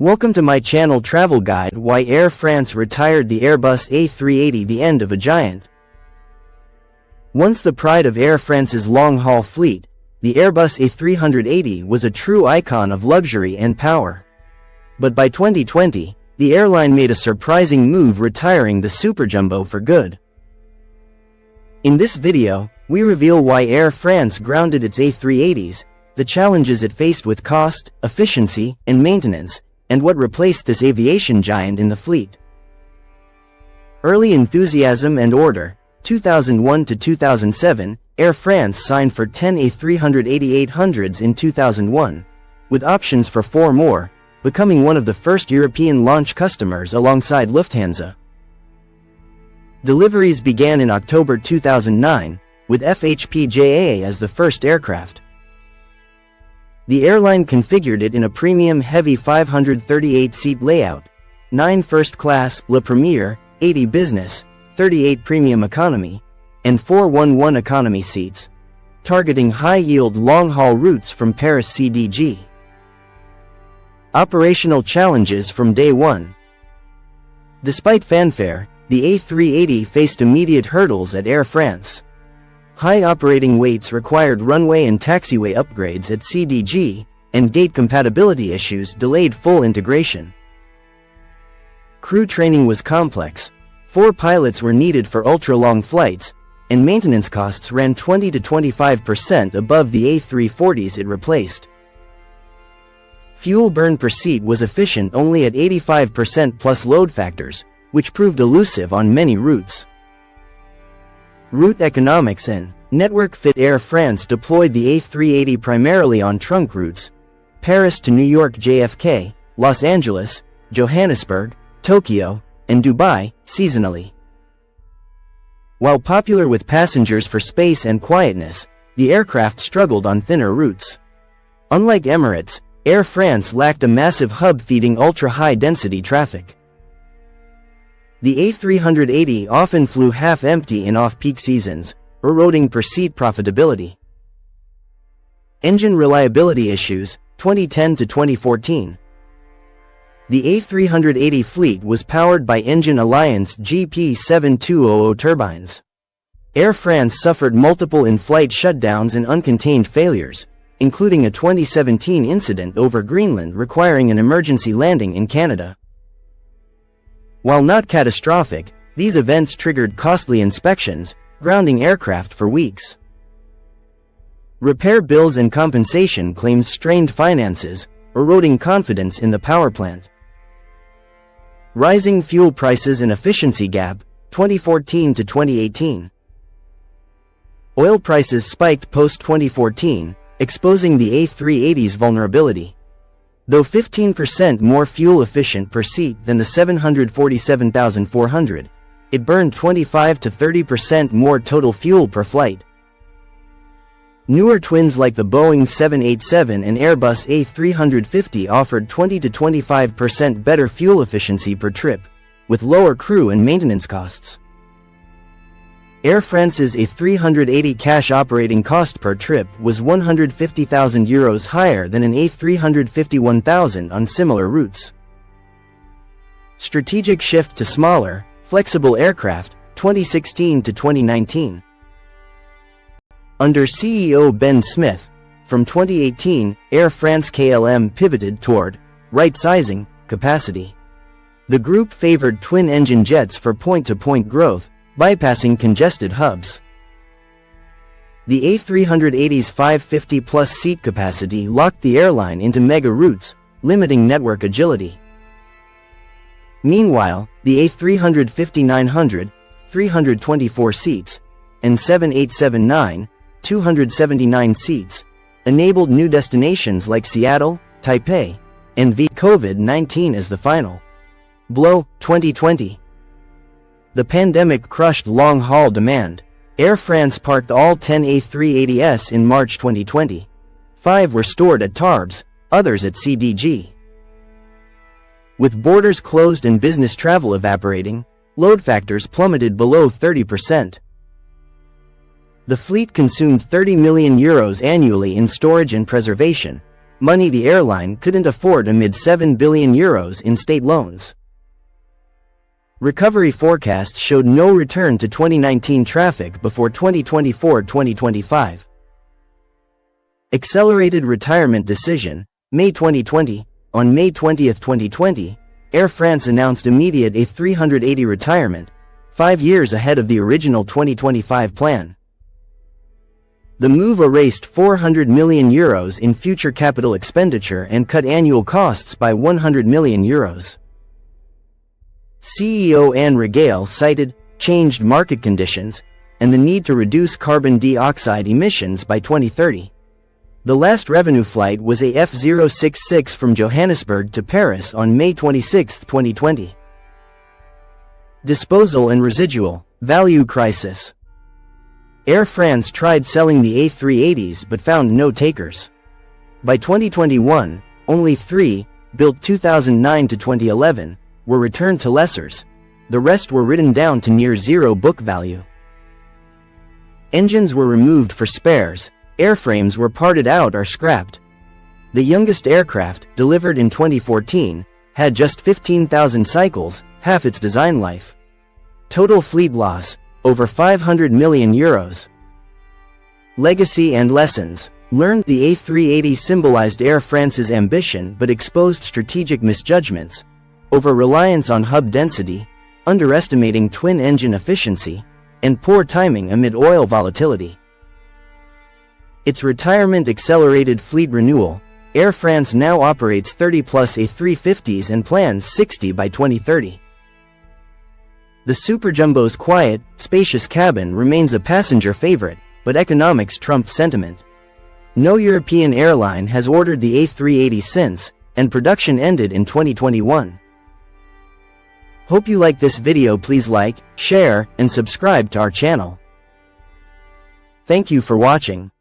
Welcome to my channel Travel Guide. Why Air France retired the Airbus A380, the end of a giant. Once the pride of Air France's long-haul fleet, the Airbus A380 was a true icon of luxury and power. But by 2020, the airline made a surprising move, retiring the Superjumbo for good. In this video, we reveal why Air France grounded its A380s, the challenges it faced with cost, efficiency, and maintenance, and what replaced this aviation giant in the fleet. Early enthusiasm and order. 2001 to 2007, Air France signed for 10 A380-800s in 2001, with options for 4 more, becoming one of the first European launch customers alongside Lufthansa. Deliveries began in October 2009, with FHPJA as the first aircraft. The airline configured it in a premium heavy 538-seat layout, 9 first class, Le Premier, 80 business, 38 premium economy, and 411 economy seats, targeting high-yield long-haul routes from Paris CDG. Operational challenges from day one. Despite fanfare, the A380 faced immediate hurdles at Air France. High operating weights required runway and taxiway upgrades at CDG, and gate compatibility issues delayed full integration. Crew training was complex. 4 pilots were needed for ultra-long flights, and maintenance costs ran 20 to 25% above the A340s it replaced. Fuel burn per seat was efficient only at 85% plus load factors, which proved elusive on many routes. Route economics and network fit. Air France deployed the A380 primarily on trunk routes: Paris to New York JFK, Los Angeles, Johannesburg, Tokyo, and Dubai, seasonally. While popular with passengers for space and quietness, the aircraft struggled on thinner routes. Unlike Emirates, Air France lacked a massive hub feeding ultra-high-density traffic. The A380 often flew half-empty in off-peak seasons, eroding per-seat profitability. Engine reliability issues, 2010 to 2014. The A380 fleet was powered by Engine Alliance GP7200 turbines. Air France suffered multiple in-flight shutdowns and uncontained failures, including a 2017 incident over Greenland requiring an emergency landing in Canada. While not catastrophic, these events triggered costly inspections, grounding aircraft for weeks. Repair bills and compensation claims strained finances, eroding confidence in the power plant. Rising fuel prices and efficiency gap, 2014 to 2018. Oil prices spiked post-2014, exposing the A380's vulnerability. Though 15% more fuel efficient per seat than the 747,400, it burned 25 to 30% more total fuel per flight. Newer twins like the Boeing 787 and Airbus A350 offered 20 to 25% better fuel efficiency per trip, with lower crew and maintenance costs. Air France's A380 cash operating cost per trip was €150,000 higher than an A350-1000 on similar routes. Strategic shift to smaller, flexible aircraft, 2016 to 2019. Under CEO Ben Smith, from 2018, Air France KLM pivoted toward right-sizing capacity. The group favored twin-engine jets for point-to-point growth, bypassing congested hubs. The A380's 550-plus seat capacity locked the airline into mega routes, limiting network agility. Meanwhile, the A350-900, 324 seats, and 787-9, 279 seats, enabled new destinations like Seattle, Taipei, and COVID-19 as the final blow. 2020. The pandemic crushed long-haul demand. Air France parked all 10 A380s in March 2020. 5 were stored at Tarbes, others at CDG. With borders closed and business travel evaporating, load factors plummeted below 30%. The fleet consumed €30 million annually in storage and preservation, money the airline couldn't afford amid €7 billion in state loans. Recovery forecasts showed no return to 2019 traffic before 2024-2025. Accelerated retirement decision, May 2020. On May 20, 2020, Air France announced immediate A380 retirement, 5 years ahead of the original 2025 plan. The move erased €400 million in future capital expenditure and cut annual costs by €100 million. CEO Anne Regale cited changed market conditions and the need to reduce carbon dioxide emissions by 2030. The last revenue flight was a F066 from Johannesburg to Paris on May 26, 2020. Disposal and residual value crisis. Air France tried selling the A380s but found no takers. By 2021, only 3, built 2009 to 2011, were returned to lessors. The rest were written down to near zero book value. Engines were removed for spares, airframes were parted out or scrapped. The youngest aircraft, delivered in 2014, had just 15,000 cycles, half its design life. Total fleet loss, over €500 million. Legacy and lessons. Learned. The A380 symbolized Air France's ambition but exposed strategic misjudgments, over-reliance on hub density, underestimating twin-engine efficiency, and poor timing amid oil volatility. Its retirement accelerated fleet renewal. Air France now operates 30-plus A350s and plans 60 by 2030. The Superjumbo's quiet, spacious cabin remains a passenger favorite, but economics trump sentiment. No European airline has ordered the A380 since, and production ended in 2021. Hope you like this video. Please like, share, and subscribe to our channel. Thank you for watching.